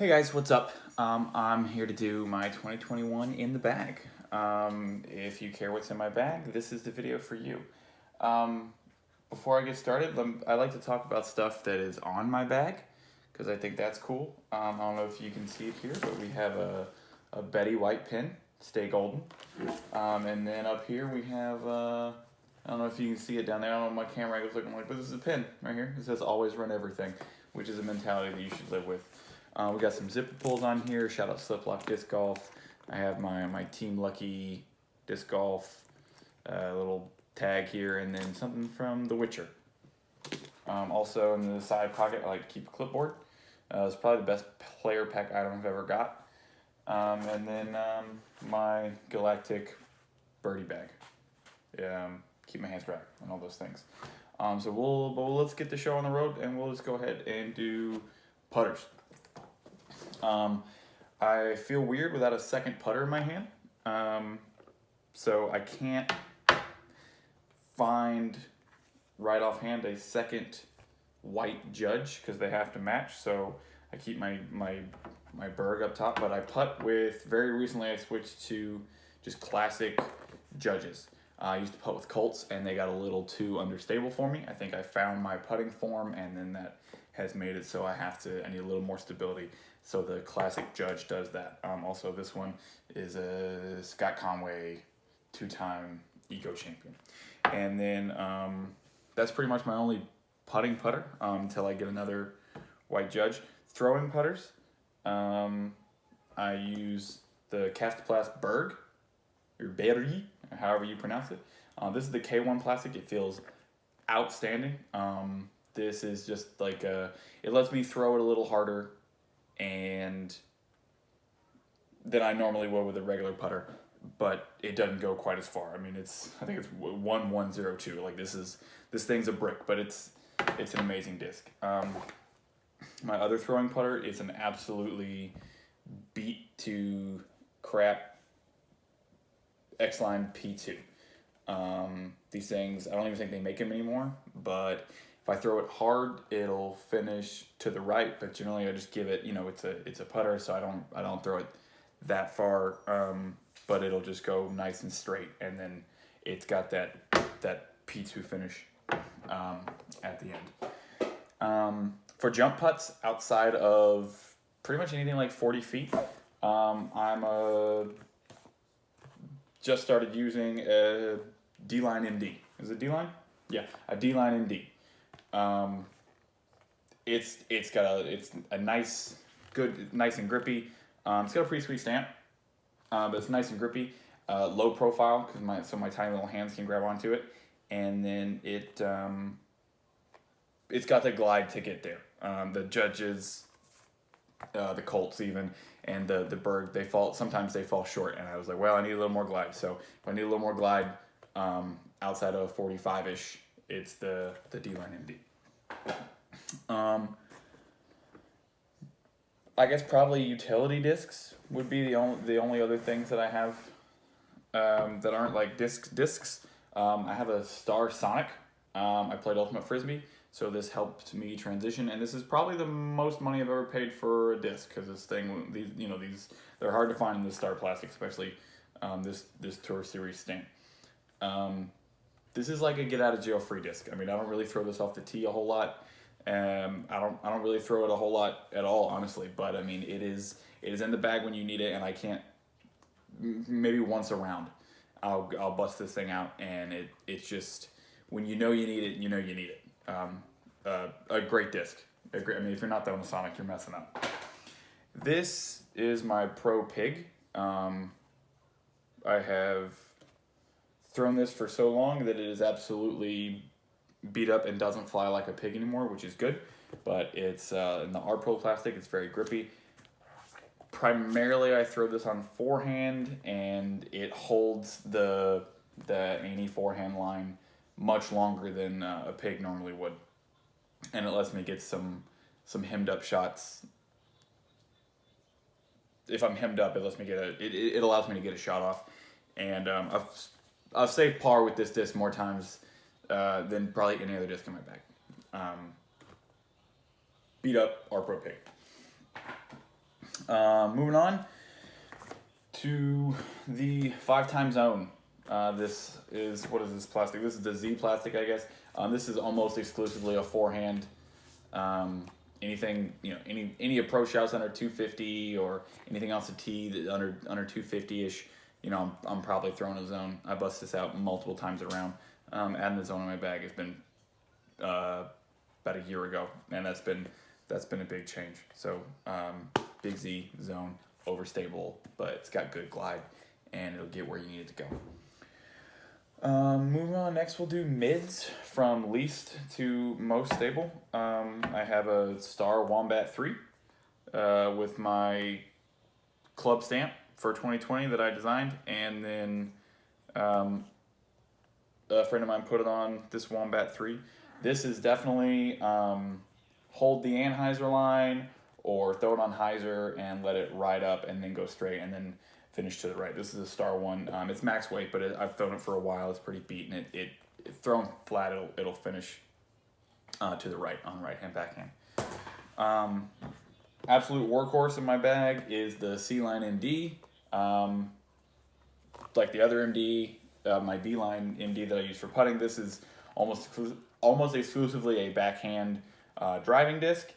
Hey guys, what's up? I'm here to do my 2021 in the bag. If you care what's in my bag, this is the video for you. Um, Before I get started, I like to talk about stuff that is on my bag because I think that's cool. I don't know if you can see it here, but we have a Betty White pin, Stay Golden. And then up here we have, I don't know if you can see it down there. I don't know what my camera angle's looking like, but this is a pin right here. It says always run everything, which is a mentality that you should live with. We got some zipper pulls on here. Shout out Slip Lock Disc Golf. I have my Team Lucky Disc Golf little tag here, and then something from The Witcher. Also in the side pocket, I like to keep a clipboard. It's probably the best player pack item I've ever got. And then my Galactic birdie bag. Keep my hands dry and all those things. Let's get the show on the road, and we'll just go ahead and do putters. I feel weird without a second putter in my hand. So I can't find right offhand a second white judge because they have to match. So I keep my Berg up top, but I putt with, very recently I switched to just classic judges. I used to putt with Colts and they got a little too understable for me. I think I found my putting form, and then that has made it so I need a little more stability. So the classic judge does that. Also, this one is a Scott Conway, 2-time Eco champion. And then that's pretty much my only putting putter until I get another white judge. Throwing putters, I use the Kastaplast Berg, or Berg, however you pronounce it. This is the K1 plastic. It feels outstanding. This is just like it lets me throw it a little harder and than I normally would with a regular putter, but it doesn't go quite as far. I mean, I think it's 1102. Like this thing's a brick, but it's an amazing disc. My other throwing putter is an absolutely beat to crap X-Line P2. These things, I don't even think they make them anymore, but if I throw it hard, it'll finish to the right, but generally I just give it, it's a putter, so I don't throw it that far, but it'll just go nice and straight, and then it's got that P2 finish at the end. For jump putts outside of pretty much anything like 40 feet, just started using a D-Line MD. Is it D-Line? Yeah, a D-Line MD. It's a nice and grippy. It's got a pretty sweet stamp, but it's nice and grippy. Low profile because my tiny little hands can grab onto it, and then it's got the glide to get there. The judges, the Colts even, and the Berg, sometimes they fall short, and I was like, well, I need a little more glide. So if I need a little more glide, outside of 45-ish, it's the D-Line MD. I guess probably utility discs would be the only other things that I have that aren't like discs. I have a Star Sonic. I played Ultimate Frisbee, so this helped me transition, and this is probably the most money I've ever paid for a disc because these they're hard to find in the Star plastic, especially this Tour Series stamp. This is like a get out of jail free disc. I mean, I don't really throw this off the tee a whole lot. I don't really throw it a whole lot at all, honestly. But I mean, it is in the bag when you need it, and I can't. Maybe once a round, I'll bust this thing out, and it's just when you know you need it, you know you need it. A great disc. I mean, if you're not throwing a Sonic, you're messing up. This is my Pro Pig. I have thrown this for so long that it is absolutely beat up and doesn't fly like a pig anymore, which is good, but it's in the R-Pro plastic. It's very grippy. Primarily I throw this on forehand, and it holds the Annie forehand line much longer than a pig normally would, and it lets me get some hemmed up shots. If I'm hemmed up, it lets me it allows me to get a shot off, and I've saved par with this disc more times than probably any other disc in my bag. Beat up R-Pro Pig. Moving on to the 5-time zone. This is, what is this plastic? This is the Z plastic, I guess. This is almost exclusively a forehand. Anything, any approach shots under 250 or anything else to tee that under 250-ish, I'm probably throwing a zone. I bust this out multiple times around. Adding the zone in my bag has been about a year ago, and that's been a big change. So Big Z zone, overstable, but it's got good glide, and it'll get where you need it to go. Moving on, next we'll do mids from least to most stable. I have a Star Wombat 3 with my club stamp for 2020 that I designed, and then a friend of mine put it on this Wombat 3. This is definitely hold the Anheuser line or throw it on hyzer and let it ride up and then go straight and then finish to the right. This is a Star one. It's max weight, but I've thrown it for a while. It's pretty beaten. It thrown flat, it'll finish to the right on right hand backhand. Absolute workhorse in my bag is the C-Line MD. Like the other MD, my D-Line MD that I use for putting, this is almost exclusively a backhand driving disc.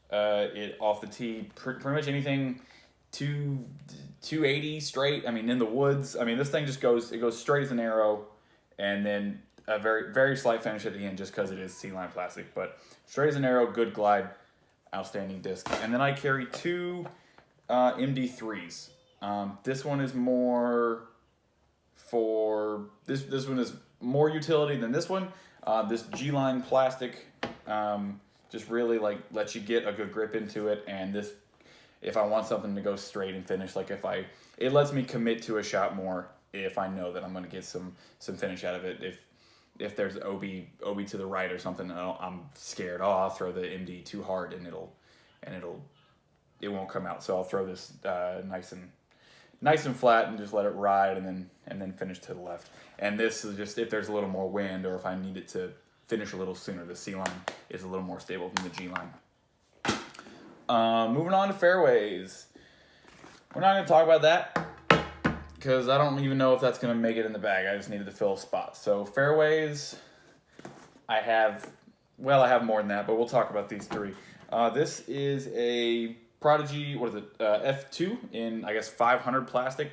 It off the tee, pretty much anything 280 straight. I mean, in the woods. I mean, this thing just goes straight as an arrow, and then a very, very slight finish at the end just because it is C-Line plastic. But straight as an arrow, good glide, outstanding disc. And then I carry two MD3s. This one is more for this one is more utility than this one. This G-Line plastic just really lets you get a good grip into it, and this, if I want something to go straight and finish, it lets me commit to a shot more if I know that I'm going to get some finish out of it. If there's OB to the right or something, I'm scared. Oh, I'll throw the MD too hard and it won't come out. So I'll throw this nice and flat and just let it ride and then finish to the left. And this is just if there's a little more wind or if I need it to finish a little sooner. The C-Line is a little more stable than the G-Line. Moving on to fairways. We're not going to talk about that because I don't even know if that's going to make it in the bag. I just needed to fill a spot. So fairways, I have more than that, but we'll talk about these three. This is a Prodigy, F2 in, I guess, 500 plastic.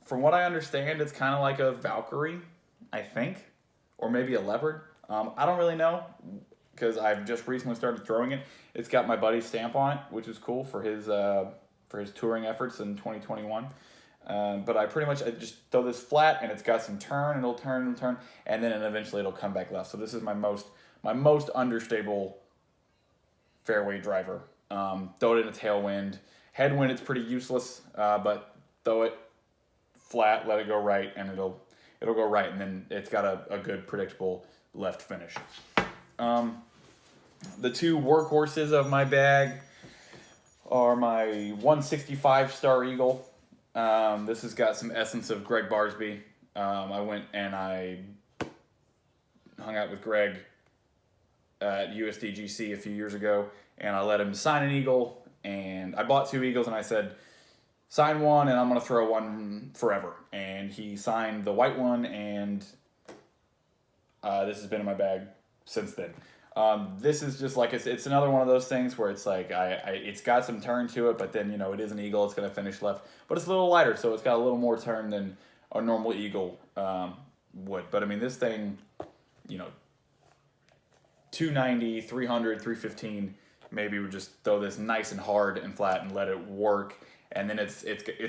From what I understand, it's kind of like a Valkyrie, I think, or maybe a Leopard. I don't really know because I've just recently started throwing it. It's got my buddy's stamp on it, which is cool for his touring efforts in 2021. But I just throw this flat, and it's got some turn, and it'll turn, and then eventually it'll come back left. So this is my most understable fairway driver. Throw it in a tailwind. Headwind, it's pretty useless, but throw it flat, let it go right, and it'll go right, and then it's got a good, predictable left finish. The two workhorses of my bag are my 165 Star Eagle. This has got some essence of Greg Barsby. I went and I hung out with Greg at USDGC a few years ago, and I let him sign an Eagle, and I bought two Eagles, and I said, sign one, and I'm going to throw one forever. And he signed the white one, and this has been in my bag since then. This is just it's another one of those things where it's like it's got some turn to it, but then it is an Eagle. It's going to finish left, but it's a little lighter, so it's got a little more turn than a normal Eagle would. But I mean, this thing, 290, 300, 315. Maybe we just throw this nice and hard and flat and let it work, and then it's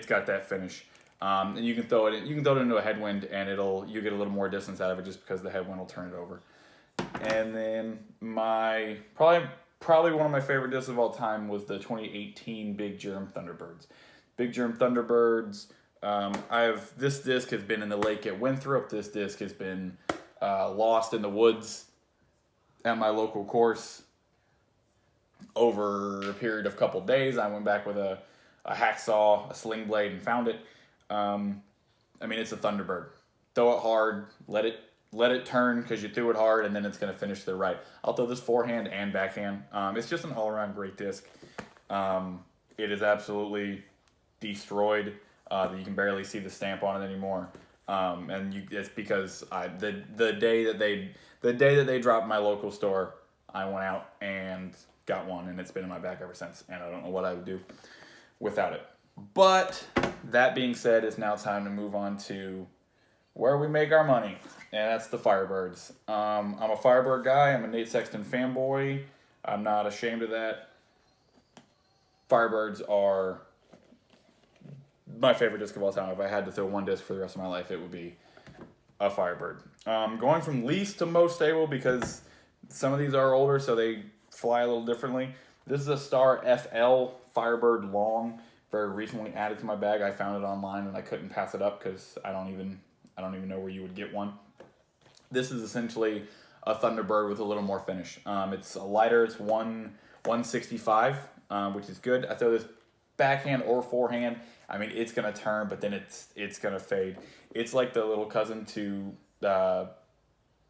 got that finish. And you can throw it into a headwind, and you get a little more distance out of it just because the headwind will turn it over. And then my probably one of my favorite discs of all time was the 2018 Big Germ Thunderbirds. Big Germ Thunderbirds. This disc has been in the lake at Winthrop. This disc has been lost in the woods at my local course over a period of a couple days. I went back with a hacksaw, a sling blade, and found it. It's a Thunderbird. Throw it hard, let it turn because you threw it hard, and then it's going to finish to the right. I'll throw this forehand and backhand. It's just an all-around great disc. it is absolutely destroyed. You can barely see the stamp on it anymore. It's because the day that they dropped my local store, I went out and got one, and it's been in my bag ever since. And I don't know what I would do without it. But that being said, it's now time to move on to where we make our money, and that's the Firebirds. I'm a Firebird guy. I'm a Nate Sexton fanboy. I'm not ashamed of that. Firebirds are my favorite disc of all time. If I had to throw one disc for the rest of my life, it would be a Firebird. Going from least to most stable, because some of these are older, so they fly a little differently. This is a Star FL Firebird Long, very recently added to my bag. I found it online and I couldn't pass it up because I don't even know where you would get one. This is essentially a Thunderbird with a little more finish. It's a lighter. It's 165, which is good. I throw this backhand or forehand. I mean, it's gonna turn, but then it's gonna fade. It's like the little cousin to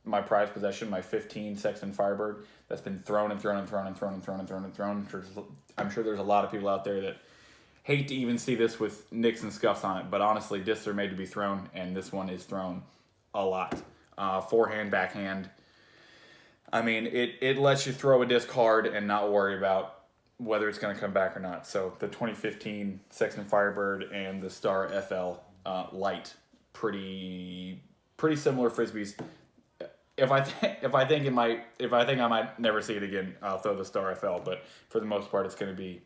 my prized possession, my 15 Sexton Firebird, that's been thrown and thrown and thrown and thrown and thrown and thrown and thrown. I'm sure there's a lot of people out there that hate to even see this with nicks and scuffs on it, but honestly, discs are made to be thrown, and this one is thrown a lot. Forehand, backhand. I mean, it lets you throw a disc hard and not worry about whether it's going to come back or not. So the 2015 Sexton Firebird and the Star FL Light, pretty similar frisbees. If I think I might never see it again, I'll throw the Star FL. But for the most part, it's going to be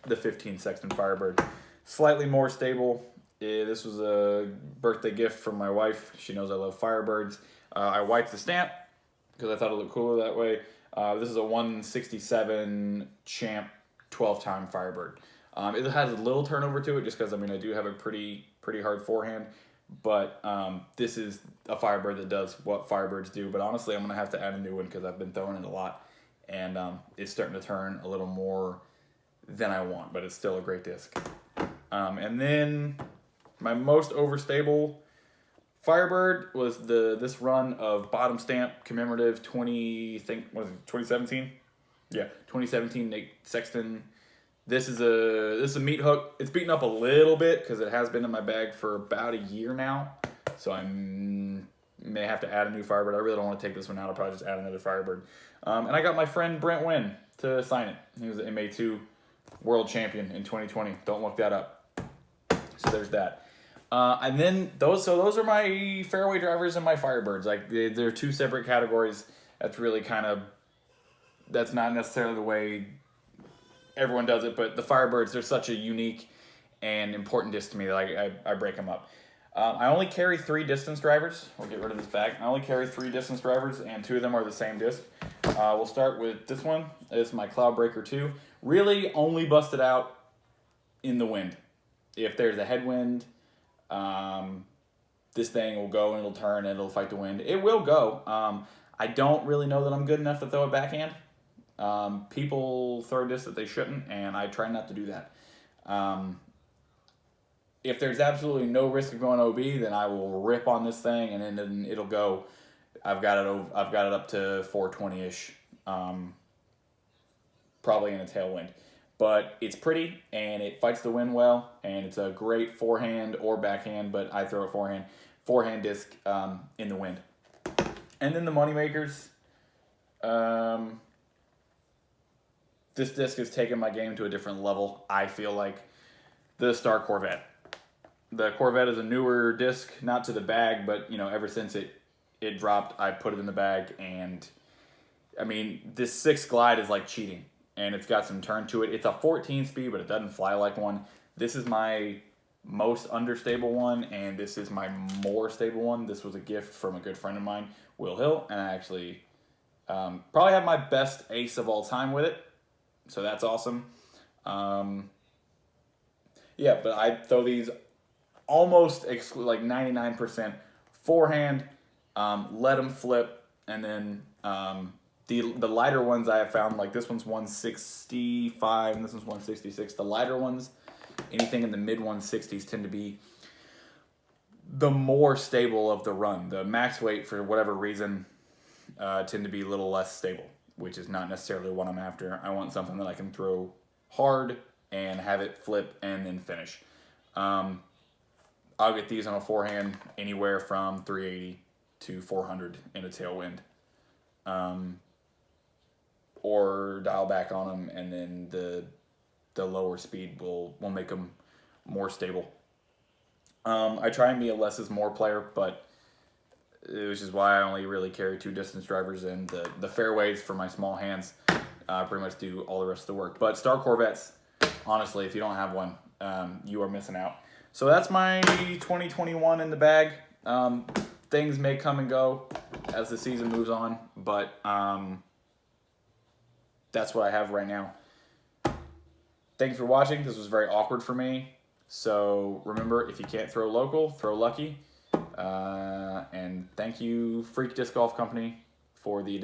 the 15 Sexton Firebird. Slightly more stable. This was a birthday gift from my wife. She knows I love Firebirds. I wiped the stamp because I thought it looked cooler that way. This is a 167 Champ 12-time Firebird. It has a little turnover to it just because, I mean, I do have a pretty hard forehand. But this is a Firebird that does what Firebirds do. But honestly, I'm going to have to add a new one because I've been throwing it a lot. And it's starting to turn a little more than I want. But it's still a great disc. And then my most overstable Firebird was this run of bottom stamp commemorative 2017? Yeah, 2017 Nate Sexton. This is a meat hook. It's beaten up a little bit because it has been in my bag for about a year now. So I may have to add a new Firebird. I really don't want to take this one out. I'll probably just add another Firebird. And I got my friend Brent Wynn to sign it. He was the MA2 world champion in 2020. Don't look that up. So there's that. And then those are my fairway drivers and my Firebirds. Like they're two separate categories. That's really that's not necessarily the way everyone does it, but the Firebirds, they're such a unique and important disc to me that I break them up. I only carry 3 distance drivers. We'll get rid of this bag. I only carry 3 distance drivers, and 2 of them are the same disc. We'll start with this one. It's my Cloudbreaker 2. Really only busted out in the wind. If there's a headwind, this thing will go and it'll turn and it'll fight the wind. It will go. I don't really know that I'm good enough to throw a backhand. People throw discs that they shouldn't, and I try not to do that. If there's absolutely no risk of going OB, then I will rip on this thing, and then it'll go. I've got it up to 420-ish, probably in a tailwind. But it's pretty, and it fights the wind well, and it's a great forehand or backhand, but I throw a forehand disc in the wind. And then the moneymakers. This disc has taken my game to a different level, I feel like. The Star Corvette. The Corvette is a newer disc, not to the bag, but ever since it dropped, I put it in the bag, and I mean, this 6 glide is like cheating, and it's got some turn to it. It's a 14 speed, but it doesn't fly like one. This is my most understable one, and this is my more stable one. This was a gift from a good friend of mine, Will Hill, and I actually probably have my best ace of all time with it. So that's awesome. Yeah, but I throw these almost like 99% forehand, let them flip, and then the lighter ones I have found, like this one's 165 and this one's 166. The lighter ones, anything in the mid 160s, tend to be the more stable of the run. The max weight, for whatever reason, tend to be a little less stable, which is not necessarily what I'm after. I want something that I can throw hard and have it flip and then finish. I'll get these on a forehand anywhere from 380 to 400 in a tailwind. Or dial back on them, and then the lower speed will make them more stable. I try and be a less is more player, but which is why I only really carry 2 distance drivers, and the fairways for my small hands pretty much do all the rest of the work. But Star Corvettes, honestly, if you don't have one, you are missing out. So that's my 2021 in the bag. Things may come and go as the season moves on, but that's what I have right now. Thanks for watching. This was very awkward for me. So remember, if you can't throw local, throw lucky. And thank you, Freak Disc Golf Company, for the